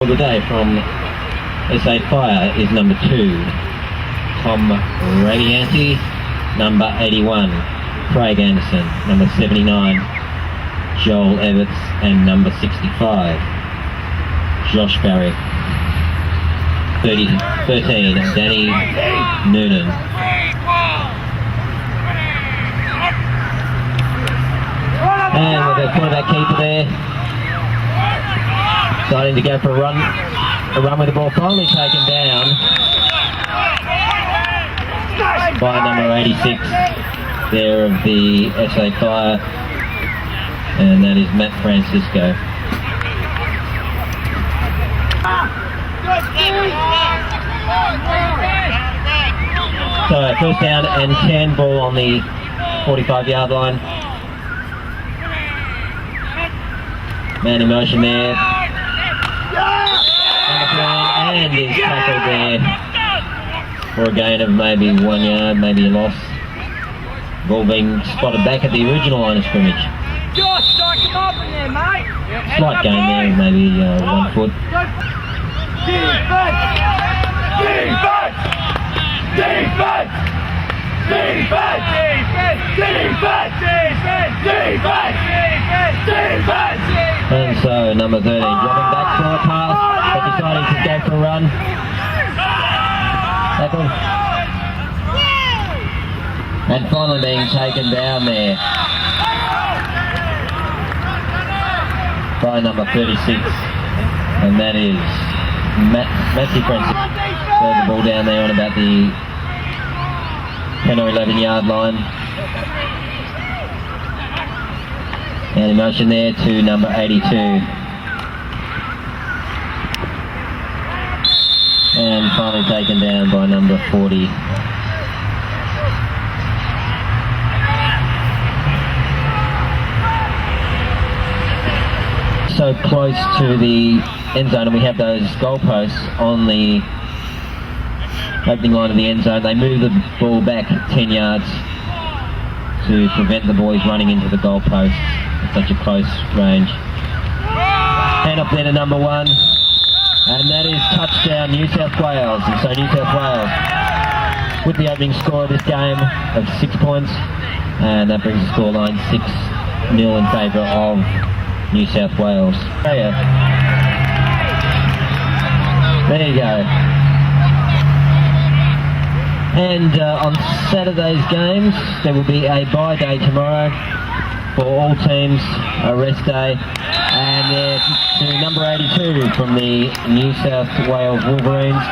For the day from SA Fire is number 2, Tom Radianti, number 81, Craig Anderson, number 79, Joel Everts, and number 65, Josh Barry. 13, Danny Noonan. And with the quarterback keeper there, starting to go for a run with the ball, finally taken down by number 86 there of the SA Fire, and that is Matt Francisco. So first down and 10, ball on the 45-yard line. Man in motion there. And is tackled there for a gain of maybe 1 yard, maybe a loss. Ball being spotted back at the original line of scrimmage. Slight gain there, maybe 1 foot. And so number 13 dropping back for a pass, but deciding to go for a run. Tackle. And finally being taken down there by number 36, and that is Matthew Francis. Throws the ball down there on about the 10 or 11 yard line. And in motion there to number 82. And finally taken down by number 40. So close to the end zone, and we have those goalposts on the opening line of the end zone. They move the ball back 10 yards to prevent the boys running into the goalposts at such a close range. Hand up there to number 1, and that is touchdown New South Wales. And so New South Wales with the opening score of this game of 6 points, and that brings the scoreline 6-0 in favour of New South Wales. There you go. And on Saturday's games, there will be a bye day tomorrow for all teams, a rest day. And to number 82 from the New South Wales Wolverines.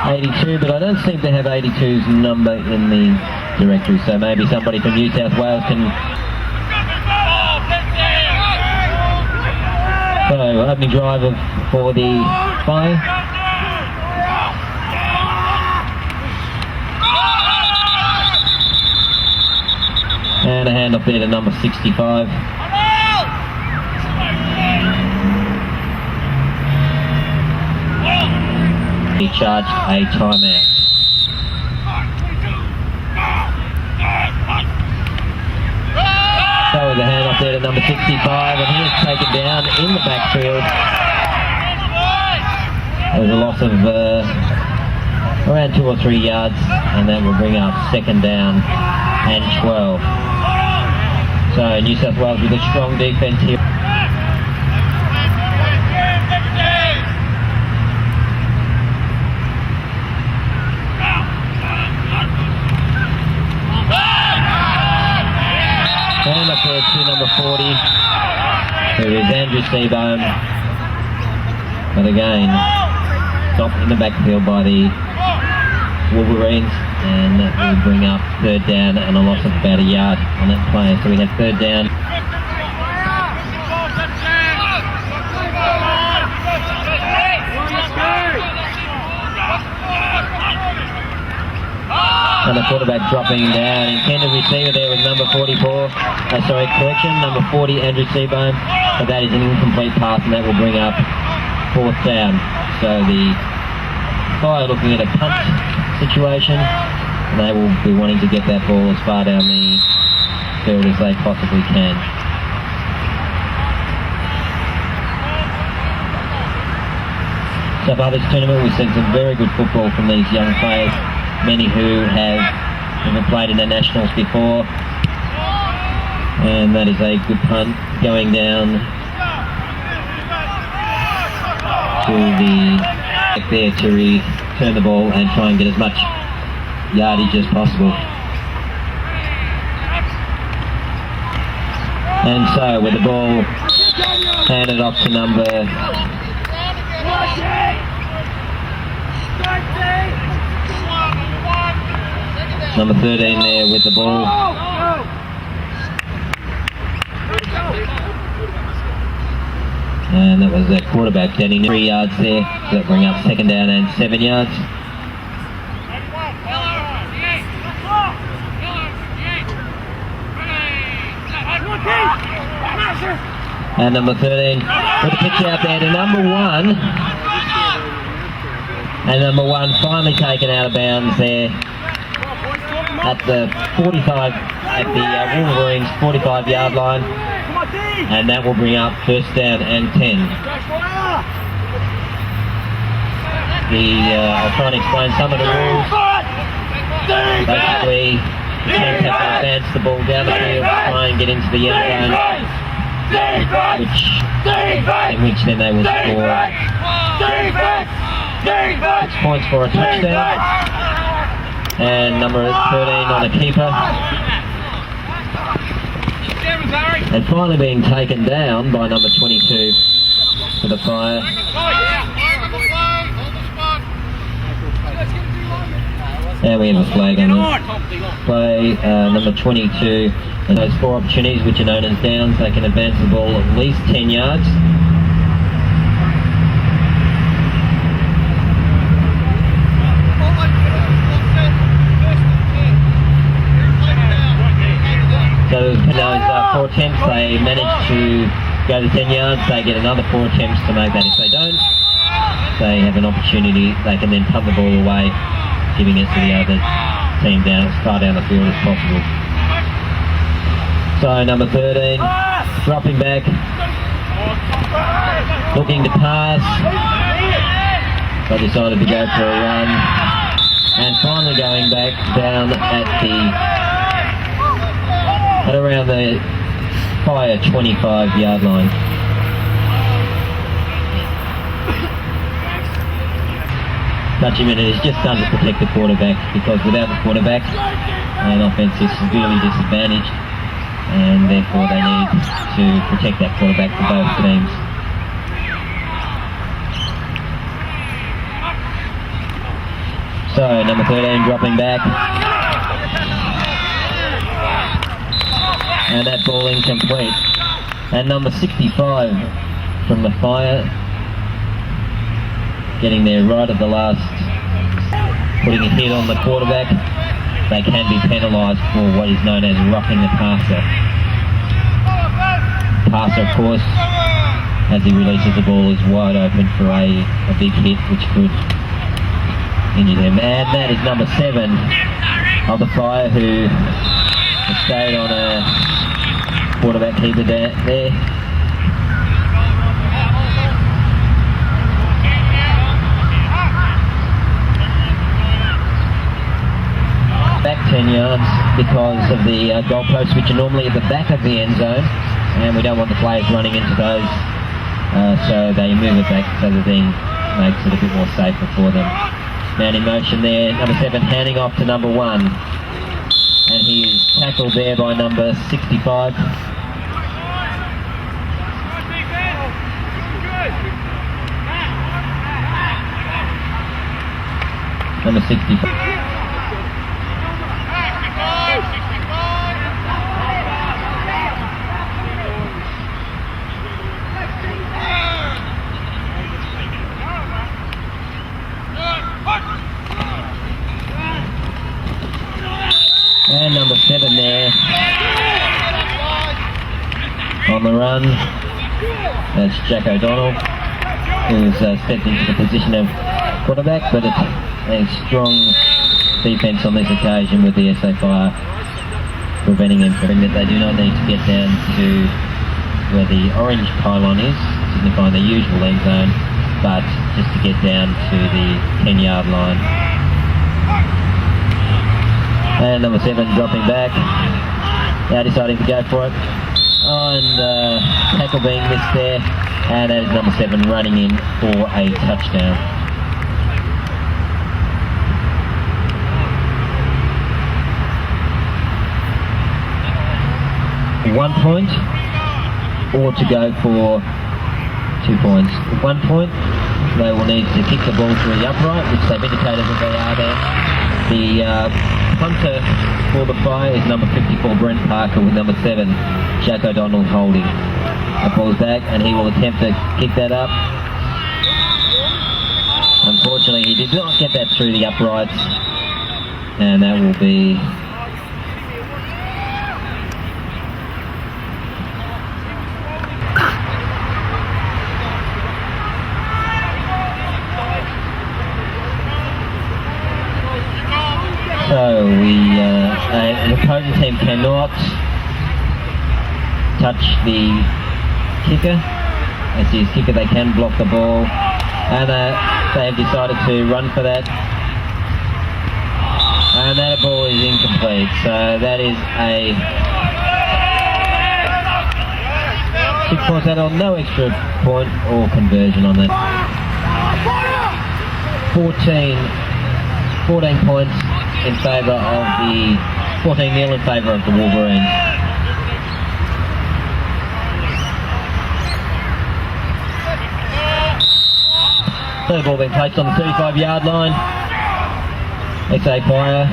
82, but I don't seem to have 82's number in the directory, so maybe somebody from New South Wales can... So, opening drive for the Fire. And a hand up there to number 65. He charged a timeout. So with a hand up there to number 65, and he is taken down in the backfield. There's a loss of around 2 or 3 yards, and that will bring up second down and 12. So New South Wales with a strong defence here. And up there to number 40, who is Andrew Seabohm. But again, stopped in the backfield by the Wolverines, and that will bring up third down and a loss of about a yard on that play. So we have third down. And the quarterback dropping down. Intended receiver there with number 44. Number 40, Andrew Seabohm. But that is an incomplete pass, and that will bring up fourth down. So the Fire looking at a punt situation, and they will be wanting to get that ball as far down the field as they possibly can. So far this tournament we've seen some very good football from these young players, many who have never played in the nationals before. And that is a good punt going down to the back there to return the ball and try and get as much yardage as possible. And so with the ball handed off to number 13 there with the ball. And that was the quarterback getting 3 yards there, so that bring up 2nd down and 7 yards. And number 13 with a pitch out there to number 1. And number 1 finally taken out of bounds there at the 45, at the Wolverines 45-yard line. And that will bring up 1st down and 10. I'll try and explain some of the rules. Basically, the teams have to advance the ball down the field, try and get into the end zone, in which then they will score 6 points for a touchdown. And number 13 on a keeper. And finally being taken down by number 22 for the Fire. And we have a flag on the play. Number 22, and those 4 opportunities, which are known as downs, they can advance the ball at least 10 yards. So in those 4 attempts, they manage to go to 10 yards. They get another 4 attempts to make that. If they don't, they have an opportunity. They can then punt the ball away, giving it to the other team down as far down the field as possible. So number 13, dropping back, looking to pass. They decided to go for a run, and finally going back down at around the Fire 25-yard line. Touching it is just done to protect the quarterback, because without the quarterback, an offense is severely disadvantaged, and therefore they need to protect that quarterback for both teams. So number 13 dropping back, and that ball incomplete. And number 65 from the Fire, getting there right at the last, putting a hit on the quarterback. They can be penalised for what is known as roughing the passer. Passer, of course, as he releases the ball, is wide open for a big hit which could injure them. And that is number 7 of the Fire, who has stayed on a quarterback keeper there. Back 10 yards because of the goalposts, which are normally at the back of the end zone, and we don't want the players running into those, so they move it back so that then makes it a bit more safer for them. Man in motion there, number 7 handing off to number 1, and he is tackled there by number 65. Number 65. And number 7 there on the run. That's Jack O'Donnell, who's stepped into the position of quarterback, but it's a strong defence on this occasion with the SA Fire preventing him from that. They do not need to get down to where the orange pylon is, signifying the usual end zone, but just to get down to the 10-yard line. And number 7 dropping back, now deciding to go for it. Oh, and tackle being missed there, and that is number 7 running in for a touchdown. One point, or to go for 2 points. 1 point, they will need to kick the ball through the upright, which they've indicated that they are there. The punter for the try is number 54 Brent Parker with number 7 Jack O'Donnell holding. The ball's back and he will attempt to kick that up. Unfortunately he did not get that through the uprights, and that will be so the opposing team cannot touch the kicker. As his kicker, they can block the ball, and they have decided to run for that. And that ball is incomplete, so that is a 6 points out on, no extra point or conversion on that. 14 points in favour of the 14-0 in favour of the Wolverines. Third ball being placed on the 35-yard line. XA fire.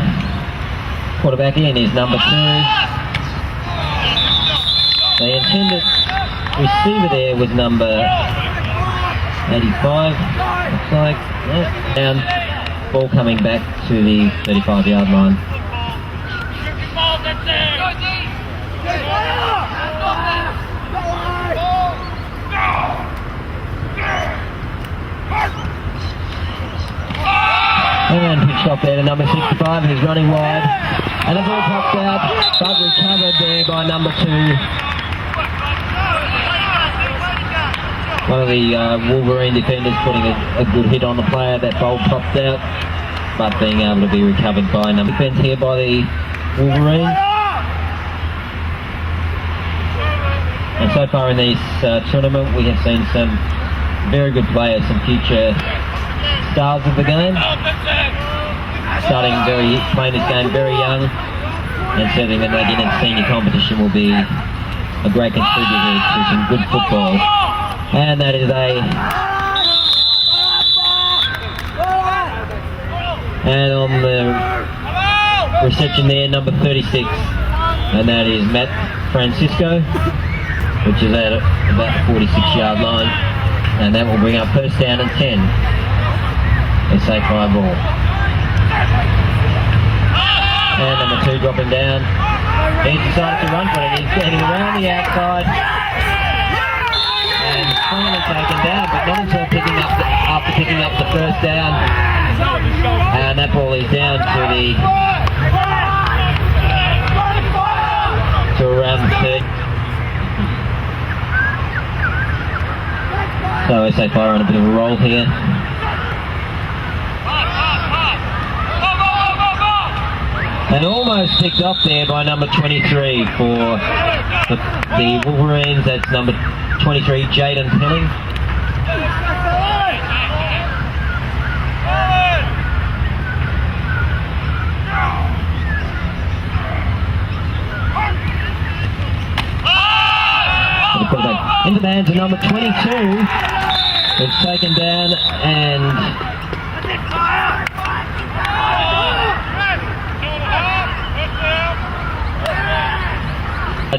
Quarterback in is number 2. The intended receiver there was number 85. Looks like. Yep. Down. Ball coming back to the 35-yard line. And pitched off there to number 65, who's running wide. And the ball popped out, but recovered there by number 2. One of the Wolverine defenders putting a good hit on the player. That ball popped out, but being able to be recovered by number defense here by the Wolverine. And so far in this tournament, we have seen some very good players, some future stars of the game, playing this game very young, and certainly when they get into senior competition will be a great contributor to some good football. And that is and on the reception there, number 36, and that is Matt Francisco, which is at about the 46-yard line, and that will bring up first down and 10. A safe fly ball. And number 2 dropping down. He's decided to run for it. He's getting around the outside. And finally taken down, but not until after picking up the first down. And that ball is down to around the 30. So SA Fire on a bit of a roll here. And almost picked off there by number 23 for the Wolverines. That's number 23, Jaden Pilling. Into the hands of number 22. It's taken down and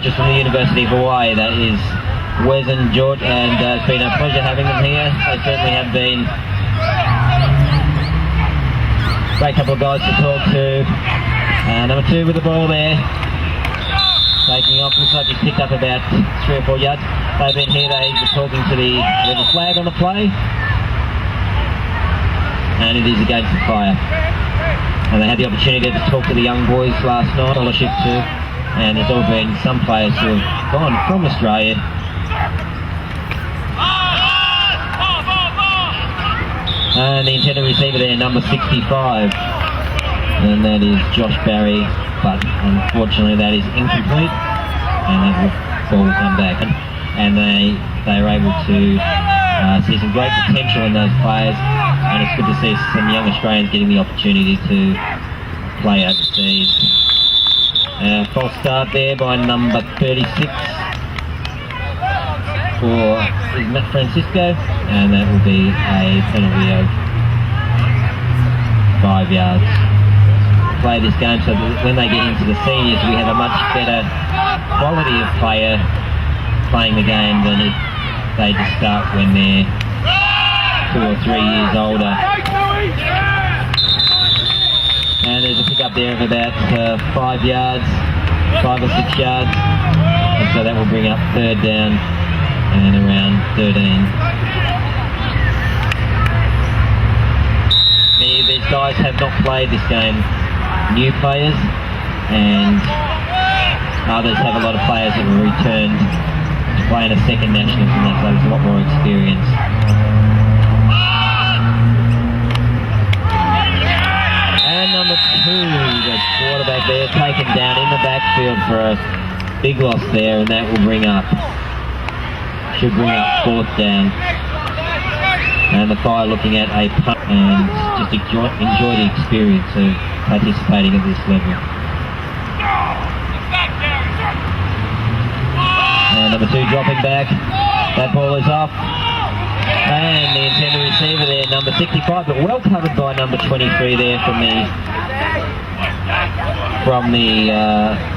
just from the University of Hawaii, that is Wes and George, and it's been a pleasure having them here. They certainly have been a great couple of guys to talk to. Number 2 with the ball there, taking off, looks like he's picked up about 3 or 4 yards. They've been here, they were talking to the flag on the play, and it is against the fire. And they had the opportunity to talk to the young boys last night, scholarship too. And there's all been some players who have gone from Australia And the intended receiver there, number 65. And that is Josh Barry, but unfortunately that is incomplete. And that ball will come back. And they are able to see some great potential in those players. And it's good to see some young Australians getting the opportunity to play overseas. False start there by number 36 for Matt Francisco, and that will be a penalty of 5 yards. Play this game so that when they get into the seniors we have a much better quality of player playing the game than if they just start when they're 2 or 3 years older. And there's a pick up there of about 5 yards, 5 or 6 yards, and so that will bring up third down and around 13. Many of these guys have not played this game, new players, and others have a lot of players that were returned to play in a second nationals, and so there's a lot more experience. And number 2, the quarterback there, taken down in the backfield for a big loss there, and that will should bring up fourth down. And the Fire looking at a punt and just enjoy the experience of participating at this level. And number 2 dropping back, that ball is off. And the intended receiver there, number 65, but well covered by number 23 there from the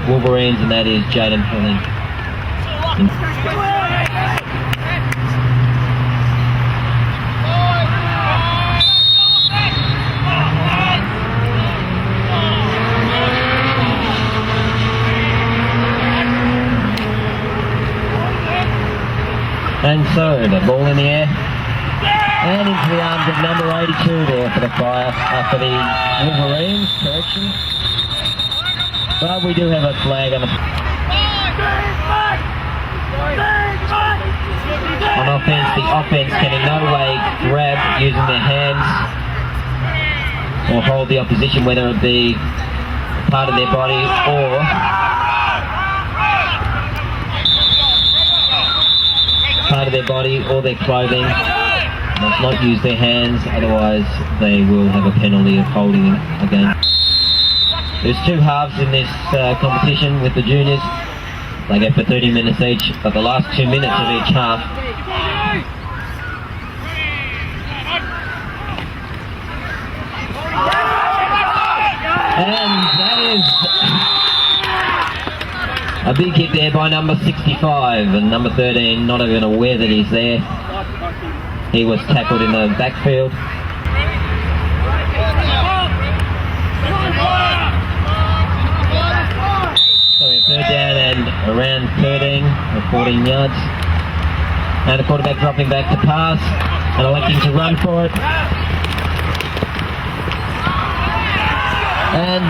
Wolverines, and that is Jaden Hilling. And so the ball in the air. And into the arms of number 82 there for the Fire, for the Wolverines, correction. But we do have a flag on the... On offense, the offense can in no way grab using their hands or hold the opposition, whether it be part of their body or their clothing. Must not use their hands, otherwise they will have a penalty of holding a game. There's 2 halves in this competition with the juniors. They go for 30 minutes each, but the last 2 minutes of each half and that is a big hit there by number 65, and number 13 not even aware that he's there. He was tackled in the backfield. So we're third down and around 13 or 14 yards. And the quarterback dropping back to pass and electing to run for it. And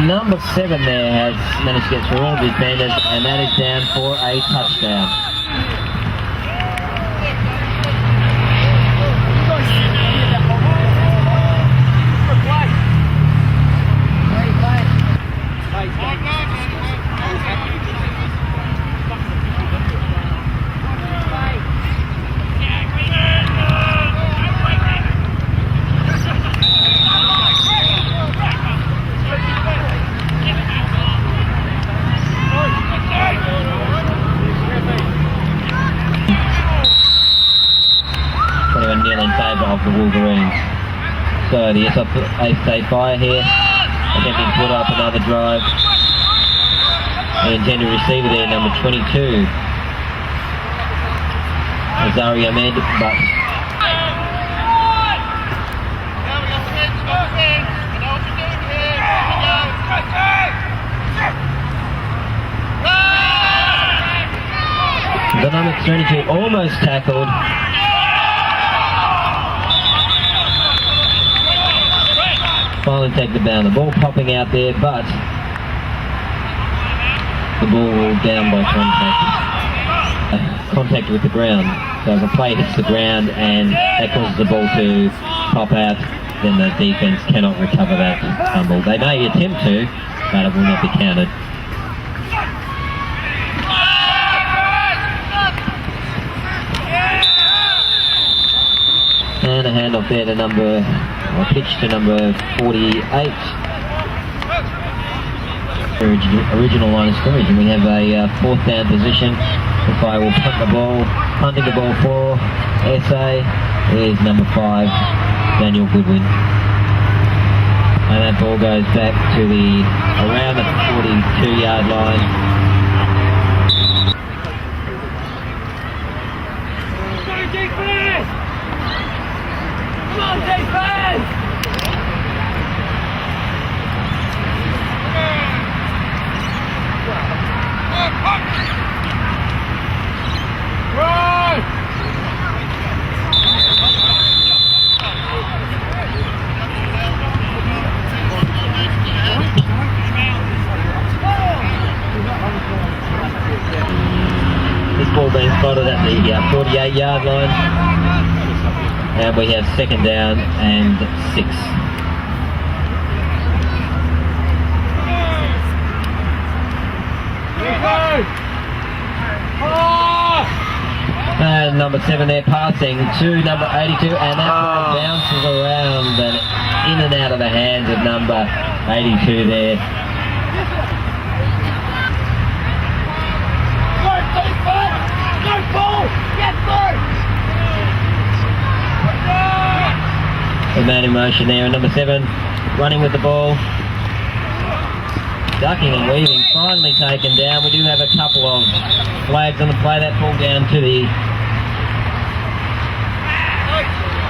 number 7 there has managed to get through all the defenders, and that is down for a touchdown. In favour of the Wolverines. So the SA Fire here attempting to put up another drive. The intended receiver there, number 22, Azari Ahmed, but the number 22 almost tackled. Finally taken down. The ball popping out there, but the ball down by contact with the ground. So if a play hits the ground and that causes the ball to pop out, then the defence cannot recover that fumble. They may attempt to, but it will not be counted. And a handoff there to pitch to number 48. Original line of scrimmage, and we have a 4th down position. The Fire will punt the ball. Punting the ball for SA is number 5, Daniel Goodwin. And that ball goes back to around the 42-yard line. Come on, defense! This ball being spotted at the 48-yard line, and we have 2nd down and 6. And number 7 there passing to number 82, and that ball bounces around and in and out of the hands of number 82 there. The man in motion there, and number 7 running with the ball, ducking and weaving, finally taken down. We do have a couple of flags on the play. That ball down to the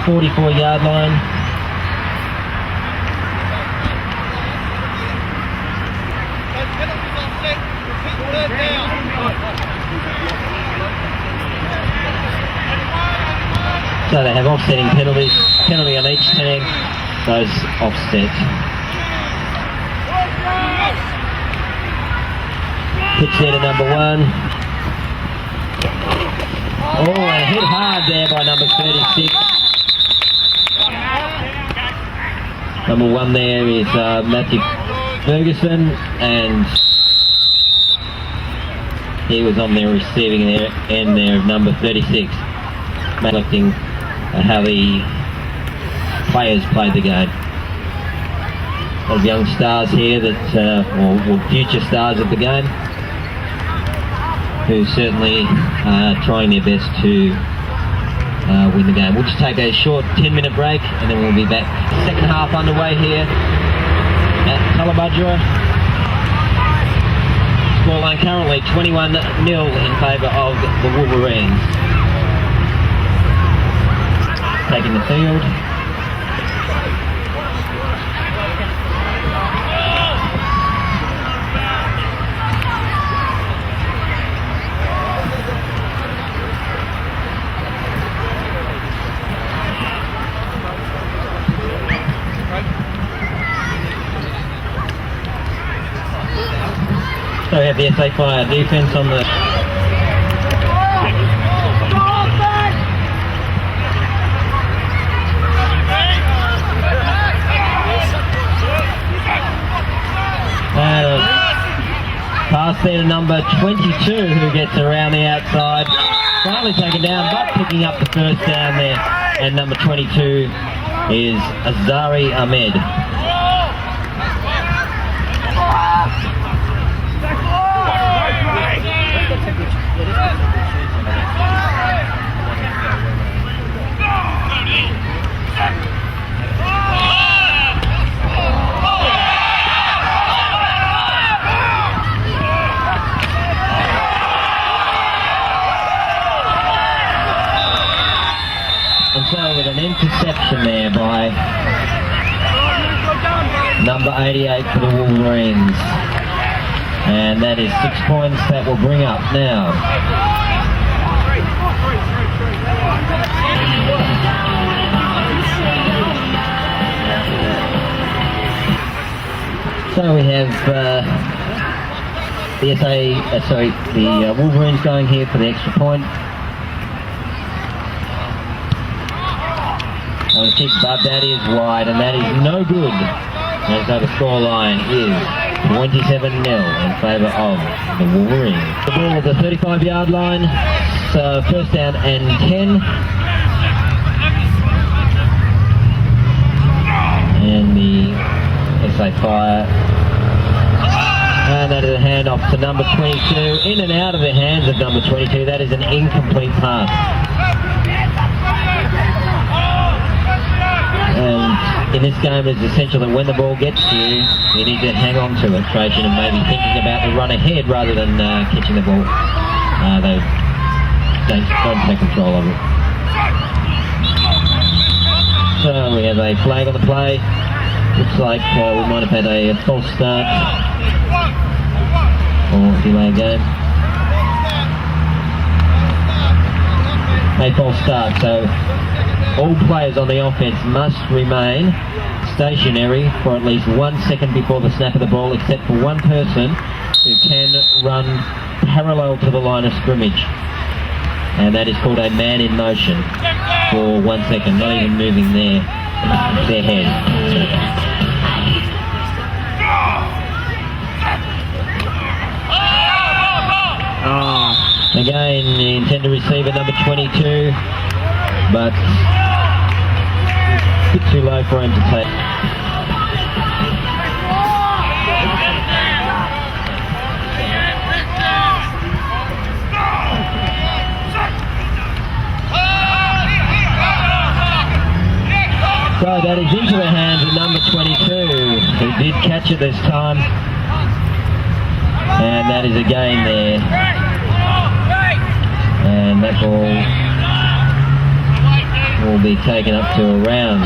44-yard line. So they have offsetting penalties. Penalty on each team. Those offset. Pitch there to number 1. Oh, and hit hard there by number 36. Number 1 there is Matthew Ferguson, and he was on the receiving end there of number 36, reflecting how the players played the game. Those young stars here that, or future stars of the game, who certainly are trying their best to win the game. We'll just take a short 10-minute break, and then we'll be back. Second half underway here at Tullabudgera. Scoreline currently 21-0 in favour of the Wolverines. Taking the field. So we have the SA Fire defence on the pass there to number 22, who gets around the outside, finally taken down, but picking up the first down there. And number 22 is Azari Ahmed. And so with an interception there by number 88 for the Wolverines. And that is 6 points that will bring up now. So we have the Wolverines going here for the extra point. That was kicked, but that is wide, and that is no good. And so the scoreline is 27-0 in favour of the Wolverines. The ball at the 35-yard line, so first down and 10. And the SA Fire. And that is a handoff to number 22. In and out of the hands of number 22. That is an incomplete pass. And in this game, it's essential that when the ball gets to you, you need to hang on to it, Trajan, and maybe thinking about the run ahead rather than catching the ball. They don't take control of it. So we have a flag on the play. Looks like we might have had a false start or delay game. A false start, so all players on the offense must remain stationary for at least 1 second before the snap of the ball, except for one person who can run parallel to the line of scrimmage. And that is called a man in motion for 1 second, not even moving their head. Again, the intended receiver, number 22, but a bit too low for him to take. So that is into the hands of number 22, who did catch it this time. And that is a gain there. And that ball will be taken up to around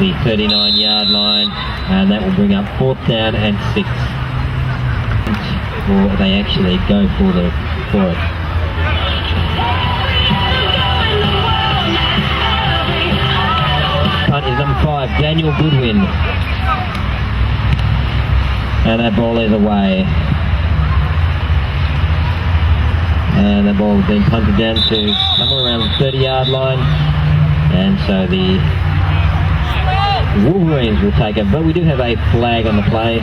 the 39-yard line, and that will bring up 4th down and 6. Or they actually go for it. Punt is number 5, Daniel Goodwin, and that ball is away. And the ball has been punted down to somewhere around the 30-yard line, and so the Wolverines will take it, but we do have a flag on the play.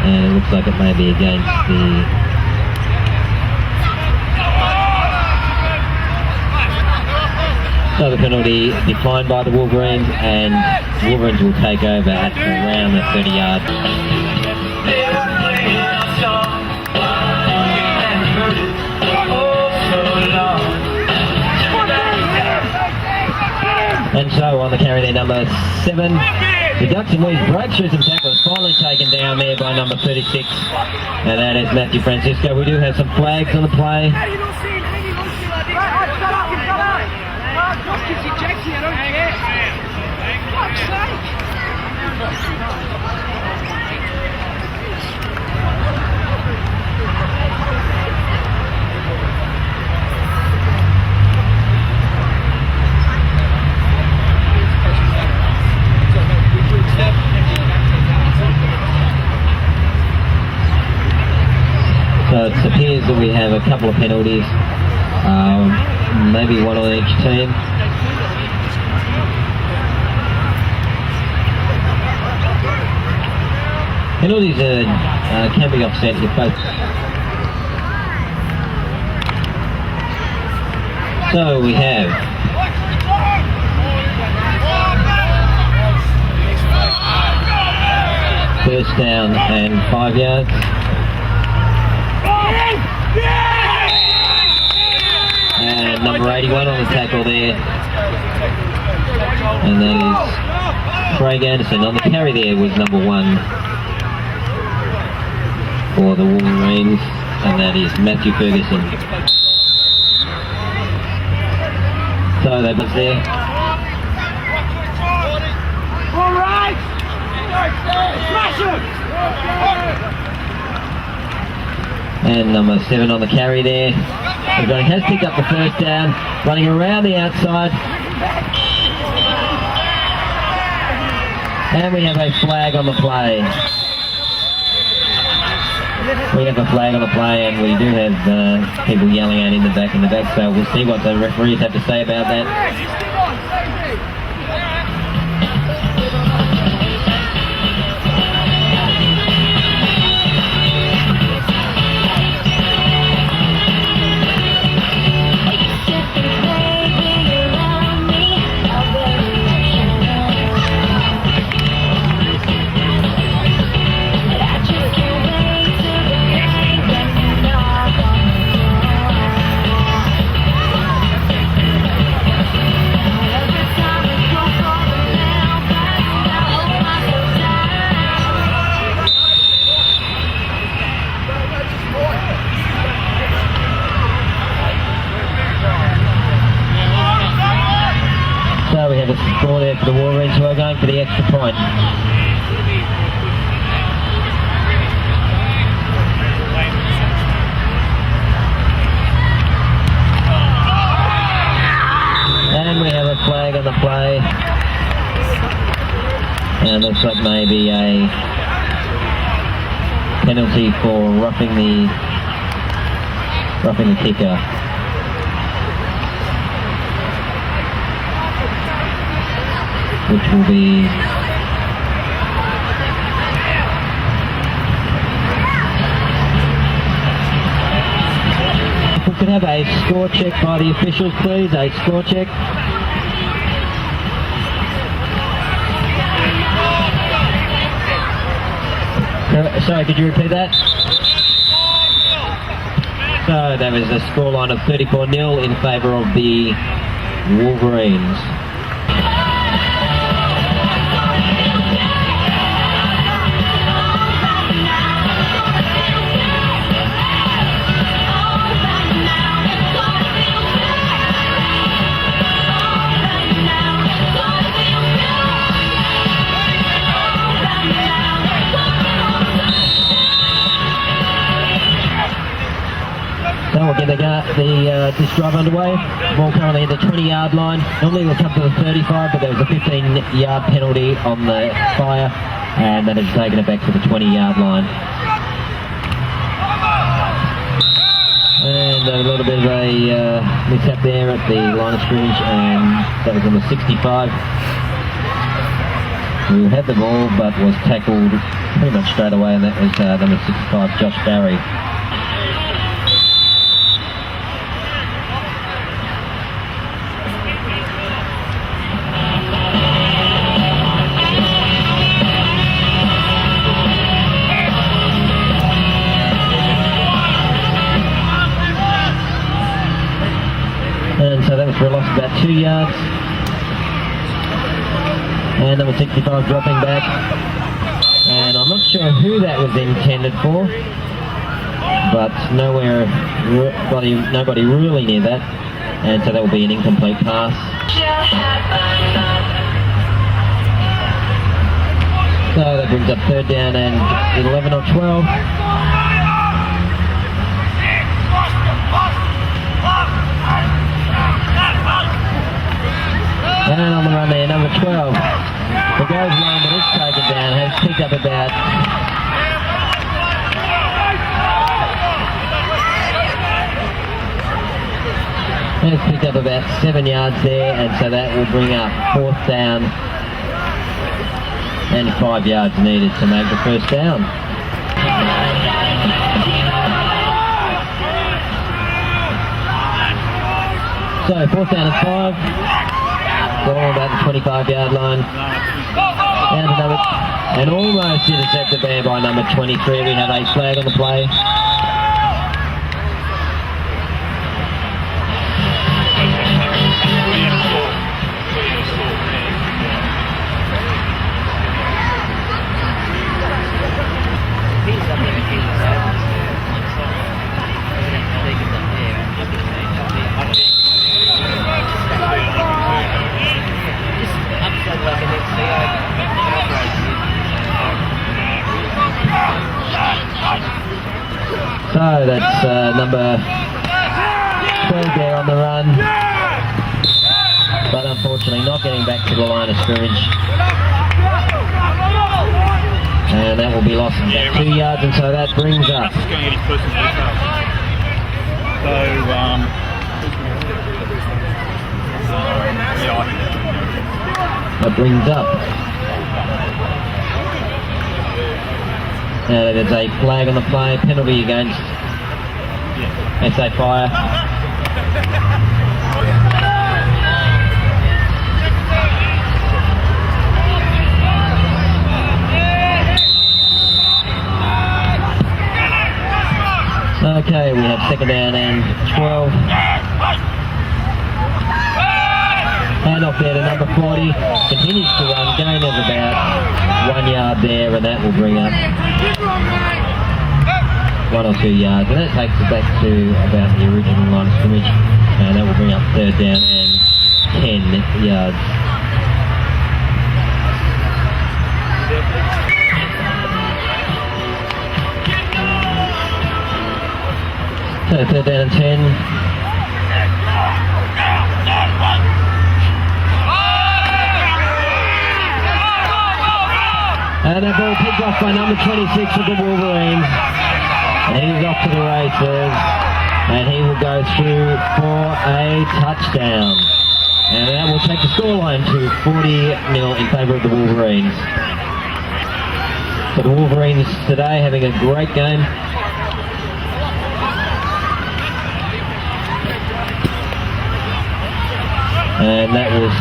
And it looks like it may be against the... So the penalty declined by the Wolverines, and Wolverines will take over at around the 30-yard. And so on the carry there, number 7, the Ducks and Weeds break through some tackles, finally taken down there by number 36, and that is Matthew Francisco. We do have some flags on the play. So it appears that we have a couple of penalties, maybe one on each team. Penalties can be offset if both. So we have first down and 5 yards. And number 81 on the tackle there. And that is Craig Anderson. On the carry there was number 1 for the Wolverines, and that is Matthew Ferguson. So that was there. All right! Smash him! And number 7 on the carry there. He has picked up the first down, running around the outside. And we have a flag on the play. we have a flag on the play, and we do have people yelling out in the back, so we'll see what the referees have to say about that. So we have a score there for the Wolverines, who are going for the extra point. And we have a flag on the play. And it looks like maybe a penalty for roughing the kicker. Which will be if we could have a score check by the officials, please, a score check. Sorry, could you repeat that? So that was a scoreline of 34-0 in favour of the Wolverines. So we'll get this drive underway. Ball currently at the 20-yard line. Normally we'll come to the 35, but there was a 15-yard penalty on the fire, and that has taken it back to the 20-yard line. And a little bit of a mix-up there at the line of scrimmage, and that was on the 65. Who had the ball but was tackled pretty much straight away, and that was number 65, Josh Barry. And so that was for a loss of about 2 yards. And number 65 dropping back. And I'm not sure who that was intended for, but nobody really near that. And so that will be an incomplete pass. So that brings up 3rd down and 11 or 12. And on the run there, number 12. The goes line that is taken down has picked up about about 7 yards there, and so that will bring up 4th down and 5 yards needed to make the 1st down. So 4th down and 5. Ball about the 25-yard line. And almost intercepted there by number 23. We have a flag on the play. So that's number 12 there on the run, but unfortunately not getting back to the line of scrimmage. And that will be lost in about 2 yards, and so that brings up. Just going to get his personal details. So, That brings up. Now there's a flag on the play, penalty against SA Fire. Okay, we have second down and 12. Hand off there to number 40. Continues to run. Gain of about 1 yard there, and that will bring up 1 or 2 yards. And that takes it back to about the original line of scrimmage. And that will bring up third down and 10 yards. So third down and 10. And that ball picked off by number 26 of the Wolverines. And he's off to the races. And he will go through for a touchdown. And that will take the scoreline to 40-0 in favour of the Wolverines. So the Wolverines today having a great game. And that was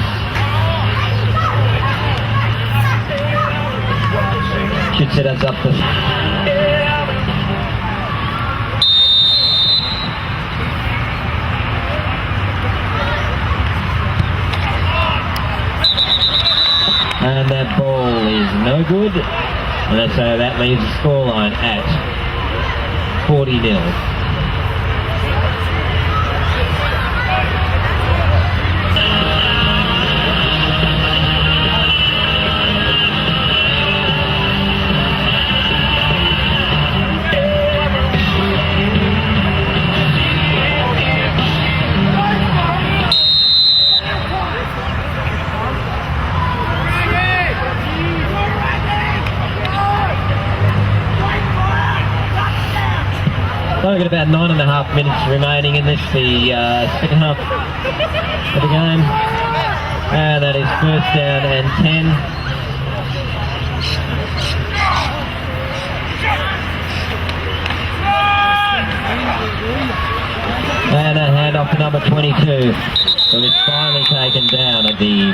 should set us up for and that ball is no good, and so that leaves the scoreline at 40-0. So we've got about 9.5 minutes remaining in this, the second half of the game. And that is first down and 10. And a handoff to number 22. But it's finally taken down at the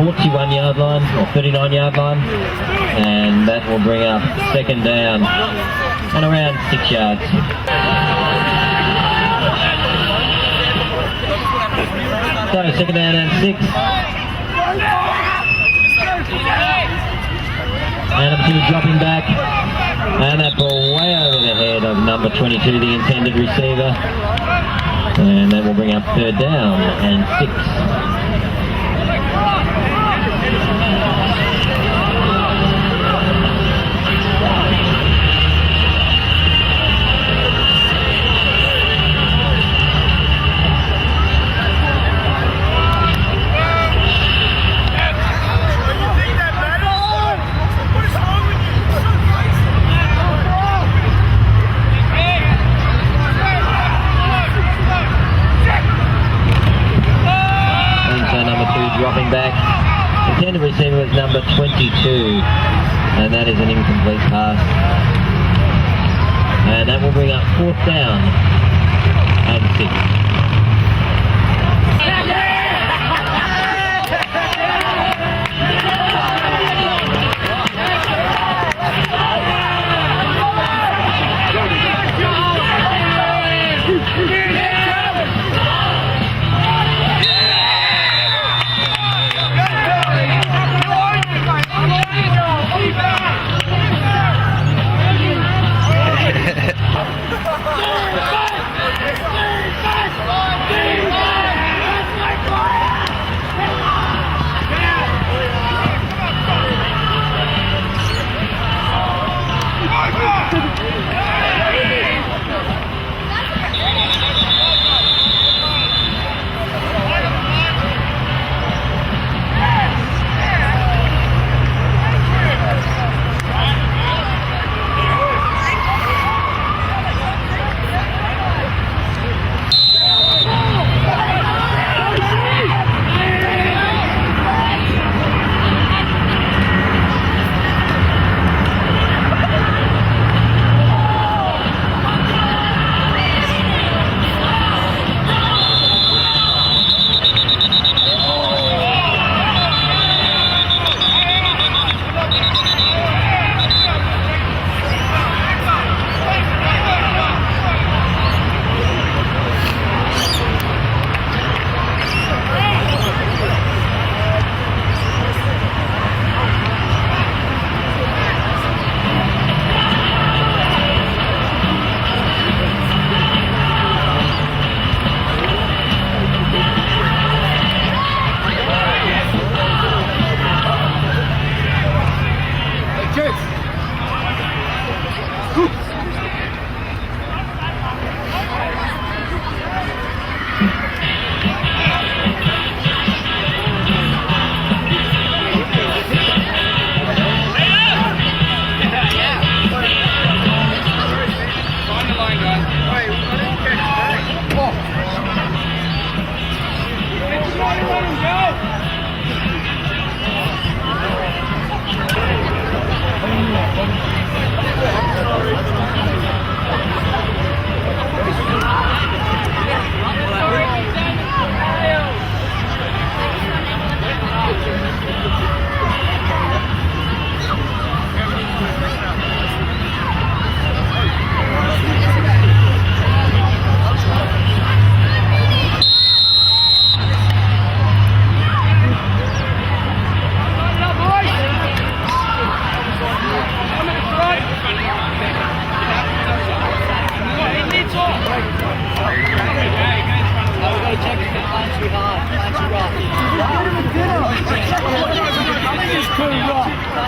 41-yard line, or 39-yard line. And that will bring up second down and around 6 yards. So second down and 6. And number 2 dropping back. And that ball way over the head of number 22, the intended receiver. And that will bring up third down and 6. Dropping back. Intended receiver was number 22, and that is an incomplete pass. And that will bring up fourth down and 6.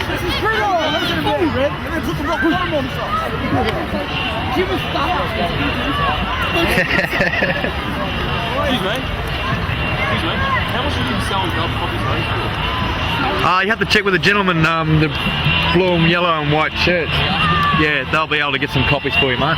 This is Gridiron! Listen to me, Red. You're going to put the rock bottom on something. Give us that. Excuse me. How much are you selling gold copies for? You have to check with the gentleman, the blue and yellow and white shirts. Yeah, they'll be able to get some copies for you, mate.